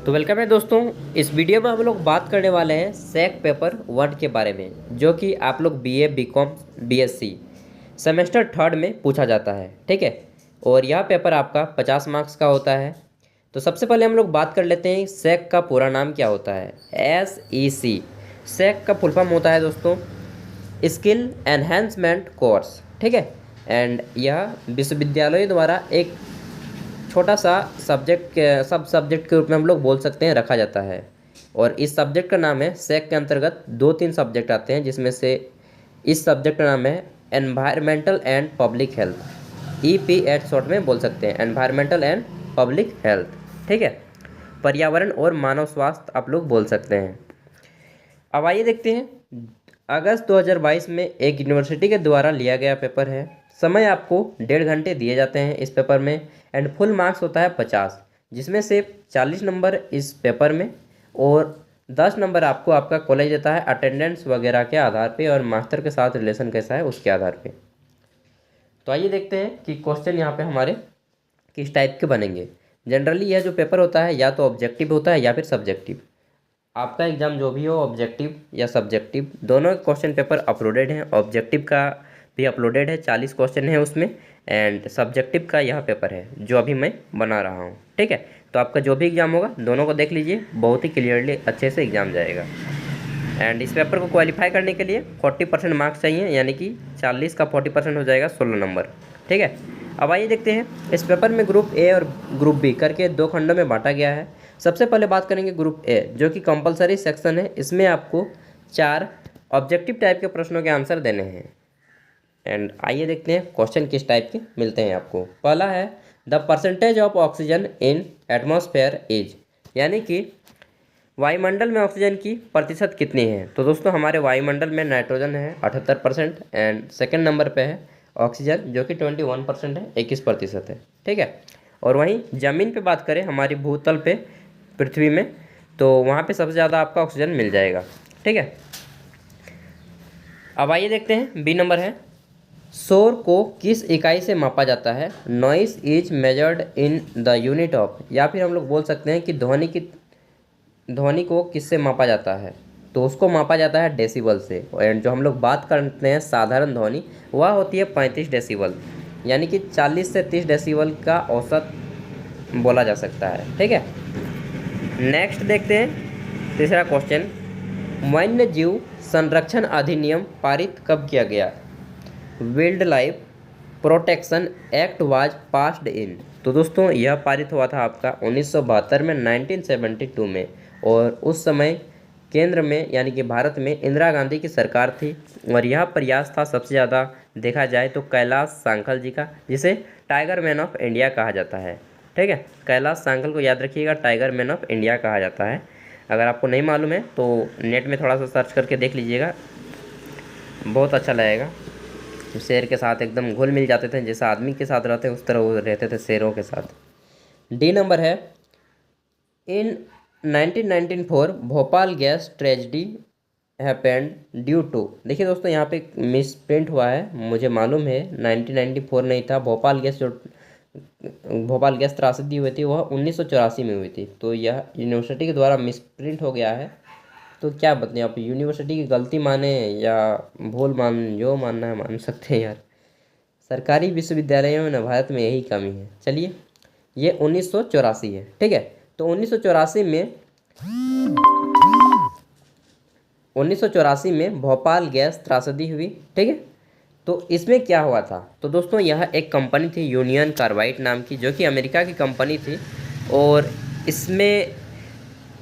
तो वेलकम है दोस्तों। इस वीडियो में हम लोग बात करने वाले हैं सैक पेपर 1 के बारे में, जो कि आप लोग BA, BCom, BSc semester third में पूछा जाता है। ठीक है, और यह पेपर आपका 50 मार्क्स का होता है। तो सबसे पहले हम लोग बात कर लेते हैं सैक का पूरा नाम क्या होता है। SEC सैक का फुल फॉर्म होता है दोस्तों स्किल एनहेंसमेंट कोर्स। ठीक है, एंड यह विश्वविद्यालयों द्वारा एक छोटा सा सब्जेक्ट सब सब्जेक्ट के रूप में हम लोग बोल सकते हैं रखा जाता है। और इस सब्जेक्ट का नाम है सैक के अंतर्गत 2-3 सब्जेक्ट आते हैं, जिसमें से इस सब्जेक्ट का नाम है environmental and public health. EPH short में बोल सकते हैं, एनवायरमेंटल एंड पब्लिक हेल्थ। ठीक है, पर्यावरण और मानव स्वास्थ्य आप लोग बोल सकते हैं। अब आइए देखते हैं, अगस्त 2022 में एक यूनिवर्सिटी के द्वारा लिया गया पेपर है। समय आपको 1.5 घंटे दिए जाते हैं इस पेपर में, एंड फुल मार्क्स होता है 50, जिसमें से 40 नंबर इस पेपर में और 10 नंबर आपको आपका कॉलेज देता है अटेंडेंस वगैरह के आधार पे और मास्टर के साथ रिलेशन कैसा है उसके आधार पे। तो आइए देखते हैं कि क्वेश्चन यहाँ पे हमारे किस टाइप के बनेंगे। जनरली यह जो पेपर होता है या तो ऑब्जेक्टिव होता है या फिर सब्जेक्टिव। आपका एग्ज़ाम जो भी हो, ऑब्जेक्टिव या सब्जेक्टिव, दोनों क्वेश्चन पेपर अपलोडेड हैं। ऑब्जेक्टिव का भी अपलोडेड है, 40 क्वेश्चन है उसमें, एंड सब्जेक्टिव का यह पेपर है जो अभी मैं बना रहा हूँ। ठीक है, तो आपका जो भी एग्ज़ाम होगा दोनों को देख लीजिए, बहुत ही क्लियरली अच्छे से एग्ज़ाम जाएगा। एंड इस पेपर को क्वालिफाई करने के लिए 40% मार्क्स चाहिए, यानी कि 40 का 40% हो जाएगा 16 नंबर। ठीक है, अब आइए देखते हैं, इस पेपर में ग्रुप ए और ग्रुप बी करके 2 खंडों में बांटा गया है। सबसे पहले बात करेंगे ग्रुप ए, जो कि कंपलसरी सेक्शन है। इसमें आपको 4 ऑब्जेक्टिव टाइप के प्रश्नों के आंसर देने हैं। एंड आइए देखते हैं क्वेश्चन किस टाइप के मिलते हैं आपको। पहला है the percentage of oxygen in atmosphere is, यानी कि वायुमंडल में ऑक्सीजन की प्रतिशत कितनी है। तो दोस्तों हमारे वायुमंडल में नाइट्रोजन है 78%, एंड सेकंड नंबर पे है ऑक्सीजन जो कि 21% है, 21% है। ठीक है, और वहीं ज़मीन पे बात करें हमारी भूतल पे, पृथ्वी में, तो वहाँ पे सबसे ज़्यादा आपका ऑक्सीजन मिल जाएगा। ठीक है, अब आइए देखते हैं बी नंबर है शोर को किस इकाई से मापा जाता है। Noise is measured in the unit of, या फिर हम लोग बोल सकते हैं कि ध्वनि को किससे मापा जाता है, तो उसको मापा जाता है डेसिबल से। एंड जो हम लोग बात करते हैं साधारण ध्वनि, वह होती है 35 डेसिबल, यानी कि 40 से 30 डेसिबल का औसत बोला जा सकता है। ठीक है, नेक्स्ट देखते हैं तीसरा क्वेश्चन, वन्य जीव संरक्षण अधिनियम पारित कब किया गया। Wild life protection act was passed in, तो दोस्तों यह पारित हुआ था आपका 1972 में, 1972 में। और उस समय केंद्र में यानी कि भारत में इंदिरा गांधी की सरकार थी, और यह प्रयास था सबसे ज़्यादा देखा जाए तो कैलाश सांखल जी का, जिसे टाइगर मैन ऑफ इंडिया कहा जाता है। ठीक है, कैलाश सांखल को याद रखिएगा, टाइगर मैन ऑफ इंडिया कहा जाता है। अगर आपको नहीं मालूम है तो नेट में थोड़ा सा सर्च करके देख लीजिएगा, बहुत अच्छा लगेगा। शेर के साथ एकदम घुल मिल जाते थे, जैसा आदमी के साथ रहते उस तरह वो रहते थे शेरों के साथ। डी नंबर है in 1994 Bhopal gas tragedy happened due to, देखिए दोस्तों यहाँ पे मिस प्रिंट हुआ है, मुझे मालूम है 1994 नहीं था। भोपाल गैस त्रासदी हुई थी वह 1984 में हुई थी, तो यह यूनिवर्सिटी के द्वारा मिस प्रिंट हो गया है। तो क्या बताएं, आप यूनिवर्सिटी की गलती माने या भूल मान, जो मानना है मान सकते हैं यार। सरकारी विश्वविद्यालयों में न भारत में यही कमी है। चलिए, ये 1984 है। ठीक है, तो 1984 में भोपाल गैस त्रासदी हुई। ठीक है, तो इसमें क्या हुआ था, तो दोस्तों यह एक कंपनी थी यूनियन कार्बाइड नाम की, जो कि अमेरिका की कंपनी थी, और इसमें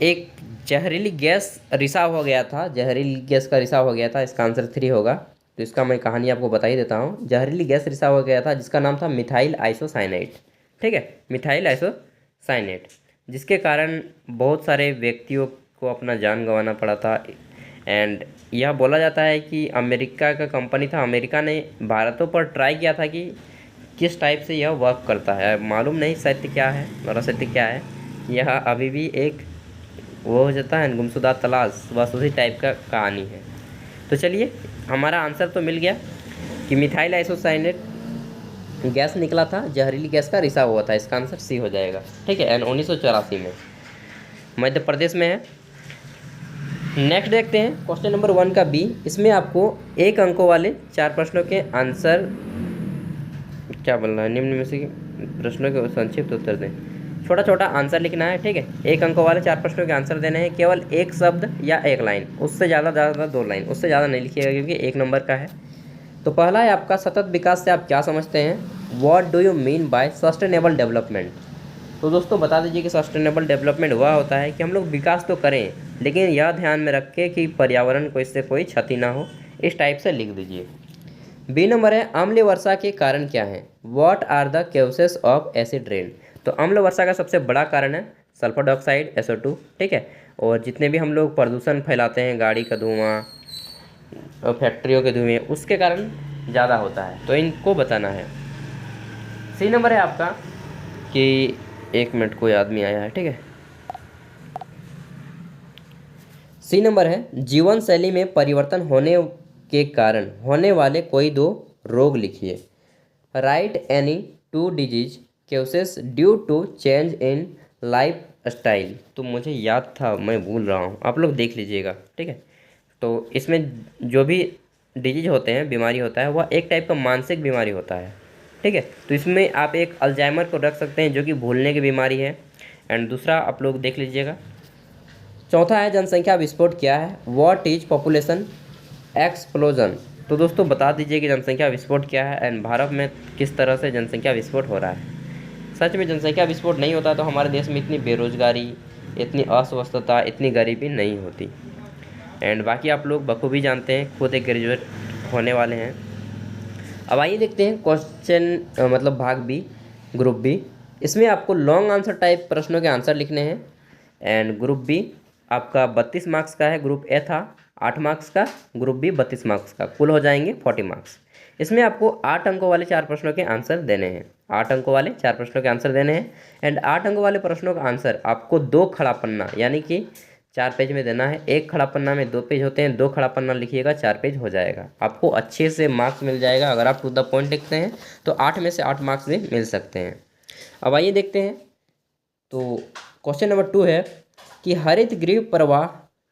एक जहरीली गैस रिसाव हो गया था। जहरीली गैस का रिसाव हो गया था, इसका आंसर 3 होगा। तो इसका मैं कहानी आपको बता ही देता हूँ। जहरीली गैस रिसाव हो गया था जिसका नाम था मिथाइल आइसोसाइनेट। ठीक है, मिथाइल आइसोसाइनेट, जिसके कारण बहुत सारे व्यक्तियों को अपना जान गंवाना पड़ा था। एंड यह बोला जाता है कि अमेरिका का कंपनी था, अमेरिका ने भारतों पर ट्राई किया था कि किस टाइप से यह वर्क करता है। मालूम नहीं सत्य क्या है और असत्य क्या है, यह अभी भी एक वो हो जाता है गुमशुदा तलाश, बस उसी टाइप का कहानी है। तो चलिए, हमारा आंसर तो मिल गया कि मिथाइल आइसोसाइनेट गैस निकला था, जहरीली गैस का रिसाव हुआ था। इसका आंसर सी हो जाएगा। ठीक है, एंड 1984 में मध्य प्रदेश में है। नेक्स्ट देखते हैं क्वेश्चन नंबर 1 का बी। इसमें आपको 1 अंकों वाले 4 प्रश्नों के आंसर, क्या बोल रहा है, निम्न में से प्रश्नों के संक्षिप्त उत्तर दें। छोटा छोटा आंसर लिखना है। ठीक है, 1 अंकों वाले 4 प्रश्नों के आंसर देने हैं। केवल एक शब्द या एक लाइन, उससे ज़्यादा 2 लाइन, उससे ज़्यादा नहीं लिखिएगा क्योंकि 1 नंबर का है। तो पहला है आपका, सतत विकास से आप क्या समझते हैं? What do you mean by sustainable development? तो दोस्तों बता दीजिए कि सस्टेनेबल डेवलपमेंट वह होता है कि हम लोग विकास तो करें, लेकिन यह ध्यान में रखें कि पर्यावरण को इससे कोई क्षति ना हो। इस टाइप से लिख दीजिए। बी नंबर है, अम्ल वर्षा के कारण क्या हैं? What are the causes of acid rain? तो अम्ल वर्षा का सबसे बड़ा कारण है सल्फर डाइऑक्साइड, SO2। ठीक है, और जितने भी हम लोग प्रदूषण फैलाते हैं, गाड़ी का धुआं और फैक्ट्रियों के धुएँ, उसके कारण ज़्यादा होता है, तो इनको बताना है। सी नंबर है आपका कि 1 मिनट, कोई आदमी आया है। ठीक है, सी नंबर है, जीवन शैली में परिवर्तन होने के कारण होने वाले कोई 2 रोग लिखिए। Write any 2 disease causes due to change in lifestyle. तो मुझे याद था, मैं भूल रहा हूँ, आप लोग देख लीजिएगा। ठीक है, तो इसमें जो भी डिजीज होते हैं, बीमारी होता है, वह एक टाइप का मानसिक बीमारी होता है। ठीक है, तो इसमें आप एक अल्जाइमर को रख सकते हैं जो कि भूलने की बीमारी है। एंड दूसरा आप लोग देख लीजिएगा। चौथा है, जनसंख्या विस्फोट क्या है? What is population explosion? तो दोस्तों बता दीजिए कि जनसंख्या विस्फोट क्या है एंड भारत में किस तरह से जनसंख्या विस्फोट हो रहा है। सच में जनसंख्या विस्फोट नहीं होता तो हमारे देश में इतनी बेरोजगारी, इतनी अस्वस्थता, इतनी गरीबी नहीं होती। एंड बाकी आप लोग बखूबी जानते हैं, खुद एक ग्रेजुएट होने वाले हैं। अब आइए देखते हैं क्वेश्चन मतलब भाग बी, ग्रुप बी। इसमें आपको लॉन्ग आंसर टाइप प्रश्नों के आंसर लिखने हैं। एंड ग्रुप बी आपका 32 मार्क्स का है, ग्रुप ए था 8 मार्क्स का, ग्रुप बी 32 मार्क्स का, कुल हो जाएंगे 40 मार्क्स। इसमें आपको 8 अंकों वाले 4 प्रश्नों के आंसर देने हैं। 8 अंकों वाले 4 प्रश्नों के आंसर देने हैं। एंड 8 अंकों वाले प्रश्नों का आंसर आपको 2 खड़ा पन्ना यानी कि 4 पेज में देना है। 1 खड़ा पन्ना में 2 पेज होते हैं, 2 खड़ा पन्ना लिखिएगा, 4 पेज हो जाएगा। आपको अच्छे से मार्क्स मिल जाएगा अगर आप टू द पॉइंट लिखते हैं, तो 8 में से 8 मार्क्स भी मिल सकते हैं। अब आइए देखते हैं। तो क्वेश्चन नंबर 2 है कि हरित गृह प्रवाह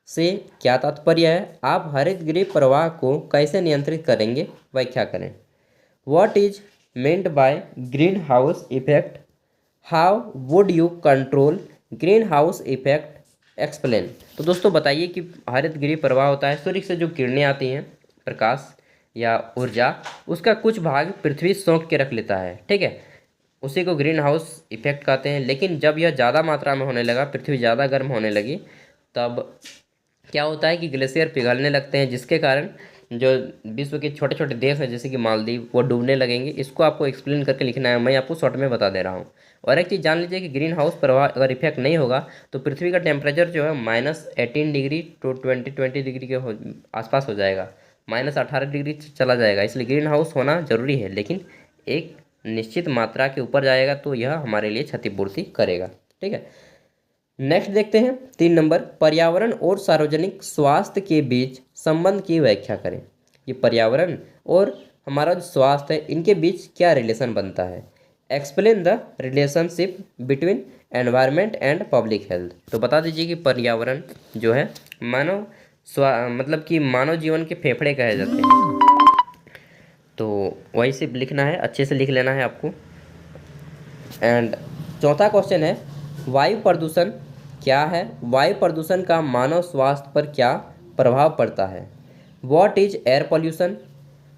से क्या तात्पर्य है? आप हरित गृह प्रवाह को कैसे नियंत्रित करेंगे? व्याख्या करें। What is meant by green house effect? How would you control green house effect? Explain. तो दोस्तों बताइए कि हरित गृह प्रवाह होता है सूर्य से जो किरणें आती हैं, प्रकाश या ऊर्जा, उसका कुछ भाग पृथ्वी सोख के रख लेता है। ठीक है, उसी को ग्रीन हाउस इफेक्ट कहते हैं। लेकिन जब यह ज़्यादा मात्रा में होने लगा, पृथ्वी ज़्यादा गर्म होने लगी, तब क्या होता है कि ग्लेशियर पिघलने लगते हैं, जिसके कारण जो विश्व के छोटे छोटे देश हैं जैसे कि मालदीव, वो डूबने लगेंगे। इसको आपको एक्सप्लेन करके लिखना है, मैं आपको शॉर्ट में बता दे रहा हूँ। और एक चीज़ जान लीजिए कि ग्रीन हाउस प्रभाव अगर इफेक्ट नहीं होगा तो पृथ्वी का टेम्परेचर जो है -18 डिग्री टू 20 डिग्री के आसपास हो जाएगा, -18 डिग्री चला जाएगा। इसलिए ग्रीन हाउस होना ज़रूरी है, लेकिन एक निश्चित मात्रा के ऊपर जाएगा तो यह हमारे लिए क्षतिपूर्ति करेगा। ठीक है, नेक्स्ट देखते हैं 3 नंबर, पर्यावरण और सार्वजनिक स्वास्थ्य के बीच संबंध की व्याख्या करें। ये पर्यावरण और हमारा जो स्वास्थ्य है, इनके बीच क्या रिलेशन बनता है? Explain the relationship between environment and public health. तो बता दीजिए कि पर्यावरण जो है मानव मतलब कि मानव जीवन के फेफड़े कहे जाते हैं। तो वही सिर्फ लिखना है, अच्छे से लिख लेना है आपको। एंड चौथा क्वेश्चन है, वायु प्रदूषण क्या है? वायु प्रदूषण का मानव स्वास्थ्य पर क्या प्रभाव पड़ता है? What is air pollution?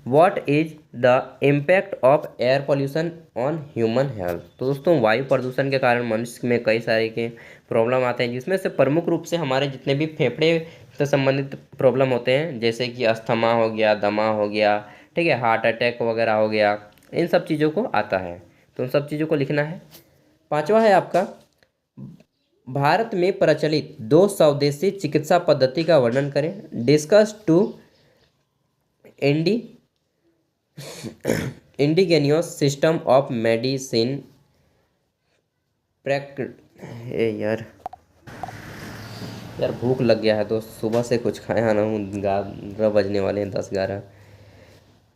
What is the impact of air pollution on human health? तो दोस्तों वायु प्रदूषण के कारण मनुष्य में कई सारे के प्रॉब्लम आते हैं, जिसमें से प्रमुख रूप से हमारे जितने भी फेफड़े से संबंधित प्रॉब्लम होते हैं, जैसे कि अस्थमा हो गया, दमा हो गया, ठीक है, हार्ट अटैक वगैरह हो गया, इन सब चीज़ों को आता है। तो उन सब चीज़ों को लिखना है। 5वां है आपका, भारत में प्रचलित 2 स्वदेशी चिकित्सा पद्धति का वर्णन करें। डिस्कस 2 इंडिगेनियस सिस्टम ऑफ मेडिसिन यार भूख लग गया है तो सुबह से कुछ खाया ना हूँ, 11 बजने वाले हैं, 10-11।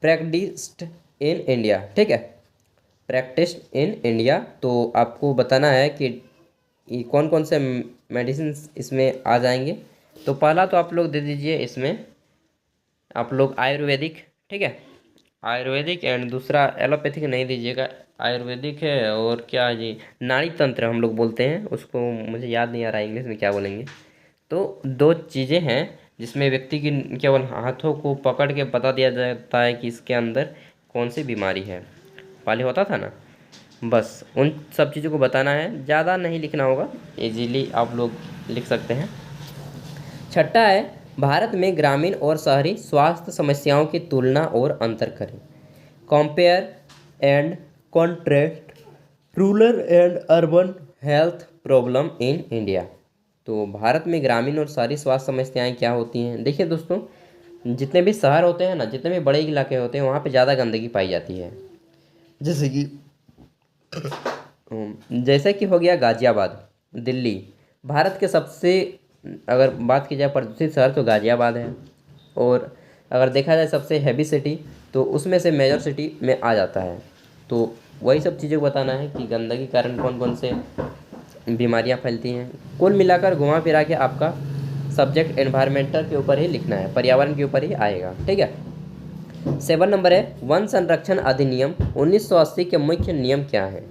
Practised in India. ठीक है, प्रैक्टिस इन इंडिया। तो आपको बताना है कि ये कौन कौन से मेडिसिन इसमें आ जाएंगे। तो पहला तो आप लोग दे दीजिए इसमें आप लोग आयुर्वेदिक, ठीक है, आयुर्वेदिक। एंड दूसरा एलोपैथिक नहीं दीजिएगा, आयुर्वेदिक है। और क्या है जी, नाड़ी तंत्र हम लोग बोलते हैं उसको, मुझे याद नहीं आ रहा है इंग्लिश में क्या बोलेंगे। तो दो चीज़ें हैं जिसमें व्यक्ति की केवल हाथों को पकड़ के बता दिया जाता है कि इसके अंदर कौन सी बीमारी है। पहले होता था ना, बस उन सब चीज़ों को बताना है, ज़्यादा नहीं लिखना होगा, इजीली आप लोग लिख सकते हैं। छठा है, भारत में ग्रामीण और शहरी स्वास्थ्य समस्याओं की तुलना और अंतर करें। Compare and contrast rural and urban health problem in India. तो भारत में ग्रामीण और शहरी स्वास्थ्य समस्याएं क्या होती हैं। देखिए दोस्तों, जितने भी शहर होते हैं ना, जितने भी बड़े इलाके होते हैं, वहाँ पे ज़्यादा गंदगी पाई जाती है। जैसे कि जैसे कि हो गया गाज़ियाबाद, दिल्ली। भारत के सबसे, अगर बात की जाए प्रदूषित शहर, तो गाज़ियाबाद है। और अगर देखा जाए सबसे हैवी सिटी, तो उसमें से मेजर सिटी में आ जाता है। तो वही सब चीज़ें को बताना है कि गंदगी के कारण कौन कौन से बीमारियां फैलती हैं। कुल मिलाकर घुमा फिरा के आपका सब्जेक्ट एनवायरमेंटल के ऊपर ही लिखना है, पर्यावरण के ऊपर ही आएगा, ठीक है। 7 नंबर है, वन संरक्षण अधिनियम 1980 के मुख्य नियम क्या है।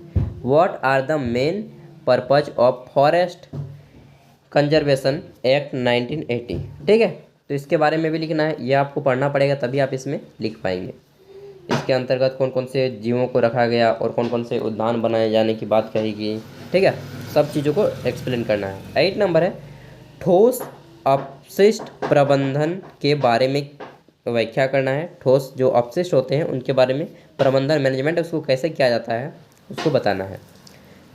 What are the main purpose of forest conservation act 1980, ठीक है। तो इसके बारे में भी लिखना है, ये आपको पढ़ना पड़ेगा तभी आप इसमें लिख पाएंगे। इसके अंतर्गत कौन कौन से जीवों को रखा गया और कौन कौन से उद्यान बनाए जाने की बात कही गई, ठीक है। सब चीज़ों को एक्सप्लेन करना है। 8 नंबर है, ठोस अपशिष्ट प्रबंधन के बारे में व्याख्या करना है। ठोस जो अपशिष्ट होते हैं उनके बारे में प्रबंधन, मैनेजमेंट, उसको कैसे किया जाता है उसको बताना है।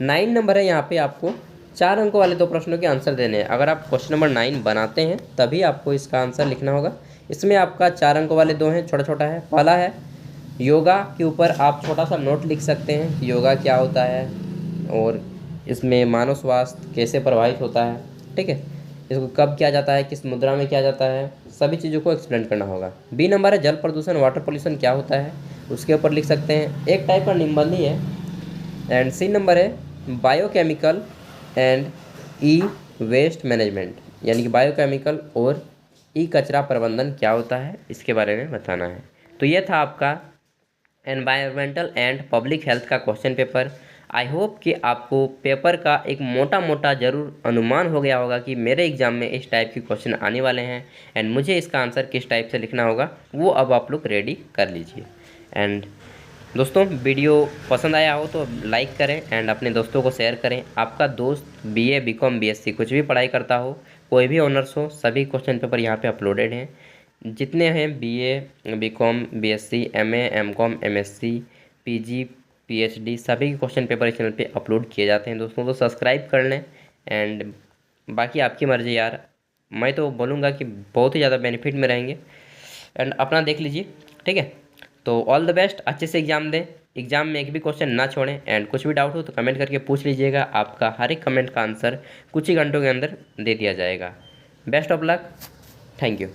9 नंबर है, यहाँ पे आपको 4 अंकों वाले 2 प्रश्नों के आंसर देने हैं। अगर आप क्वेश्चन नंबर 9 बनाते हैं तभी आपको इसका आंसर लिखना होगा। इसमें आपका 4 अंकों वाले 2 हैं, छोटा छोटा है। पहला है योगा के ऊपर आप छोटा सा नोट लिख सकते हैं कि योगा क्या होता है और इसमें मानव स्वास्थ्य कैसे प्रभावित होता है, ठीक है। इसको कब किया जाता है, किस मुद्रा में किया जाता है, सभी चीज़ों को एक्सप्लेन करना होगा। बी नंबर है, जल प्रदूषण, वाटर पोल्यूशन क्या होता है, उसके ऊपर लिख सकते हैं, एक टाइप का निबंध ही है। एंड सी नंबर है, biochemical and e waste management, यानी कि बायोकेमिकल और ई कचरा प्रबंधन क्या होता है, इसके बारे में बताना है। तो ये था आपका एनवायरमेंटल एंड पब्लिक हेल्थ का क्वेश्चन पेपर। आई होप कि आपको पेपर का एक मोटा मोटा ज़रूर अनुमान हो गया होगा कि मेरे एग्ज़ाम में इस टाइप के क्वेश्चन आने वाले हैं एंड मुझे इसका आंसर किस टाइप से लिखना होगा वो अब आप लोग रेडी कर लीजिए। एंड दोस्तों, वीडियो पसंद आया हो तो लाइक करें एंड अपने दोस्तों को शेयर करें। आपका दोस्त बीए, बीकॉम, बीएससी कुछ भी पढ़ाई करता हो, कोई भी ऑनर्स हो, सभी क्वेश्चन पेपर यहाँ पे अपलोडेड हैं। जितने हैं BA, BCom, BSc, MA, MCom, MSc, PG, PhD, सभी क्वेश्चन पेपर इस चैनल पे अपलोड किए जाते हैं दोस्तों। तो सब्सक्राइब कर लें एंड बाकी आपकी मर्ज़ी यार, मैं तो बोलूँगा कि बहुत ही ज़्यादा बेनिफिट में रहेंगे एंड अपना देख लीजिए, ठीक है। तो ऑल द बेस्ट, अच्छे से एग्ज़ाम दें, एग्ज़ाम में एक भी क्वेश्चन ना छोड़ें एंड कुछ भी डाउट हो तो कमेंट करके पूछ लीजिएगा। आपका हर एक कमेंट का आंसर कुछ ही घंटों के अंदर दे दिया जाएगा। Best of luck, thank you.